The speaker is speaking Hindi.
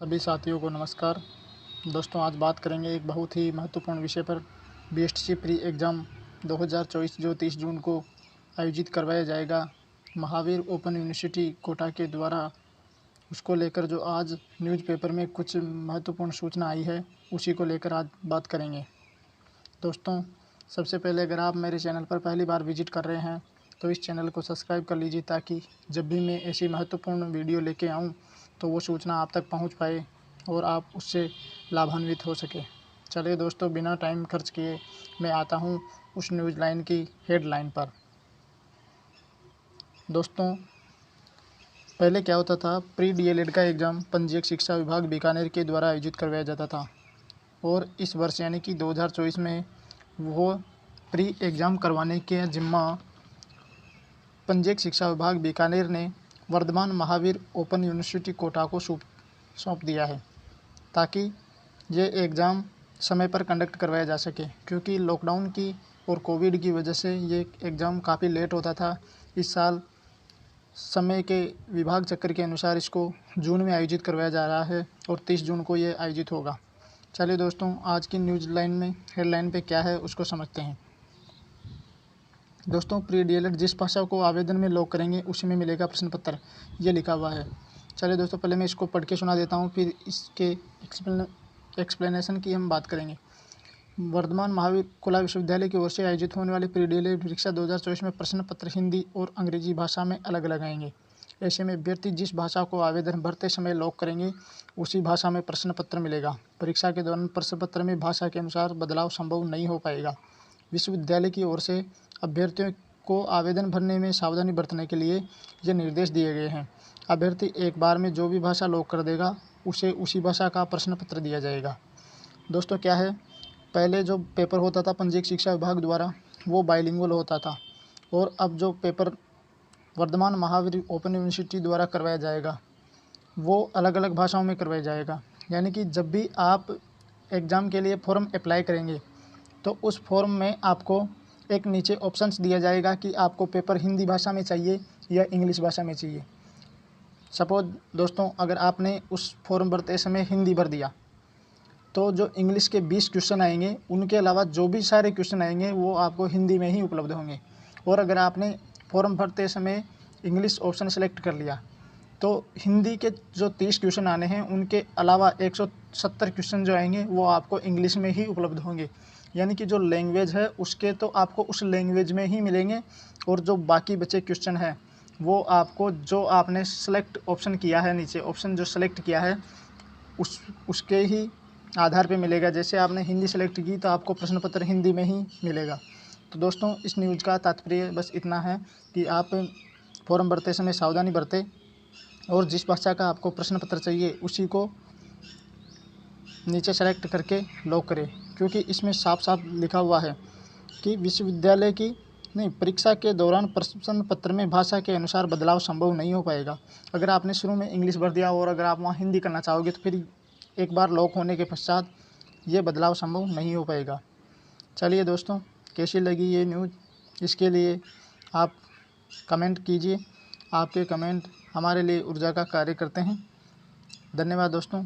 सभी साथियों को नमस्कार। दोस्तों, आज बात करेंगे एक बहुत ही महत्वपूर्ण विषय पर। बीएसटीसी प्री एग्ज़ाम 2024 जो 30 जून को आयोजित करवाया जाएगा महावीर ओपन यूनिवर्सिटी कोटा के द्वारा, उसको लेकर जो आज न्यूज़पेपर में कुछ महत्वपूर्ण सूचना आई है, उसी को लेकर आज बात करेंगे। दोस्तों, सबसे पहले अगर आप मेरे चैनल पर पहली बार विजिट कर रहे हैं तो इस चैनल को सब्सक्राइब कर लीजिए, ताकि जब भी मैं ऐसी महत्वपूर्ण वीडियो लेके आऊँ तो वो सूचना आप तक पहुंच पाए और आप उससे लाभान्वित हो सके। चलिए दोस्तों, बिना टाइम खर्च किए मैं आता हूं उस न्यूज़ लाइन की हेडलाइन पर। दोस्तों, पहले क्या होता था, प्री डीएलएड का एग्ज़ाम पंजीयक शिक्षा विभाग बीकानेर के द्वारा आयोजित करवाया जाता था, और इस वर्ष यानी कि 2024 में वो प्री एग्ज़ाम करवाने के जिम्मा पंजीयक शिक्षा विभाग बीकानेर ने वर्धमान महावीर ओपन यूनिवर्सिटी कोटा को सौंप दिया है, ताकि ये एग्ज़ाम समय पर कंडक्ट करवाया जा सके। क्योंकि लॉकडाउन की और कोविड की वजह से ये एग्ज़ाम काफ़ी लेट होता था। इस साल समय के विभाग चक्र के अनुसार इसको जून में आयोजित करवाया जा रहा है और 30 जून को ये आयोजित होगा। चलिए दोस्तों, आज की न्यूज़ लाइन में हेडलाइन पे क्या है उसको समझते हैं। दोस्तों, प्री डीएलएड जिस भाषा को आवेदन में लॉक करेंगे उसी में मिलेगा प्रश्न पत्र, ये लिखा हुआ है। चलिए दोस्तों, पहले मैं इसको पढ़ के सुना देता हूँ, फिर इसके एक्सप्लेनेशन की हम बात करेंगे। वर्धमान महावीर खुला विश्वविद्यालय की ओर से आयोजित होने वाली प्री डीएलएड परीक्षा 2024 में प्रश्न पत्र हिंदी और अंग्रेजी भाषा में अलग अलग आएंगे। ऐसे में अभ्यर्थी जिस भाषा को आवेदन भरते समय लॉक करेंगे उसी भाषा में प्रश्न पत्र मिलेगा। परीक्षा के दौरान प्रश्न पत्र में भाषा के अनुसार बदलाव संभव नहीं हो पाएगा। विश्वविद्यालय की ओर से अभ्यर्थियों को आवेदन भरने में सावधानी बरतने के लिए ये निर्देश दिए गए हैं। अभ्यर्थी एक बार में जो भी भाषा लॉक कर देगा उसे उसी भाषा का प्रश्न पत्र दिया जाएगा। दोस्तों, क्या है, पहले जो पेपर होता था पंजीयक शिक्षा विभाग द्वारा वो बाइलिंगुअल होता था, और अब जो paper Vardhman Mahaveer Open University द्वारा करवाया जाएगा वो अलग अलग भाषाओं में करवाया जाएगा। यानी कि जब भी आप एग्ज़ाम के लिए फॉर्म अप्लाई करेंगे तो उस फॉर्म में आपको एक नीचे ऑप्शंस दिया जाएगा कि आपको पेपर हिंदी भाषा में चाहिए या इंग्लिश भाषा में चाहिए। सपोज दोस्तों, अगर आपने उस फॉर्म भरते समय हिंदी भर दिया तो जो इंग्लिश के 20 क्वेश्चन आएंगे उनके अलावा जो भी सारे क्वेश्चन आएंगे वो आपको हिंदी में ही उपलब्ध होंगे। और अगर आपने फॉर्म भरते समय इंग्लिश ऑप्शन सेलेक्ट कर लिया तो हिंदी के जो 30 क्वेश्चन आने हैं उनके अलावा 170 क्वेश्चन जो आएंगे वो आपको इंग्लिश में ही उपलब्ध होंगे। यानी कि जो लैंग्वेज है उसके तो आपको उस लैंग्वेज में ही मिलेंगे, और जो बाकी बचे क्वेश्चन हैं वो आपको जो आपने सेलेक्ट ऑप्शन किया है, नीचे ऑप्शन जो सेलेक्ट किया है उसके ही आधार पे मिलेगा। जैसे आपने हिंदी सेलेक्ट की तो आपको प्रश्न पत्र हिंदी में ही मिलेगा। तो दोस्तों, इस न्यूज़ का तात्पर्य बस इतना है कि आप फॉर्म भरते समय सावधानी बरतें और जिस भाषा का आपको प्रश्न पत्र चाहिए उसी को नीचे सेलेक्ट करके लॉक करें। क्योंकि इसमें साफ साफ लिखा हुआ है कि विश्वविद्यालय की परीक्षा के दौरान प्रश्न पत्र में भाषा के अनुसार बदलाव संभव नहीं हो पाएगा। अगर आपने शुरू में इंग्लिश भर दिया और अगर आप वहाँ हिंदी करना चाहोगे तो फिर एक बार लॉक होने के पश्चात ये बदलाव संभव नहीं हो पाएगा। चलिए दोस्तों, कैसी लगी ये न्यूज़, इसके लिए आप कमेंट कीजिए। आपके कमेंट हमारे लिए ऊर्जा का कार्य करते हैं। धन्यवाद दोस्तों।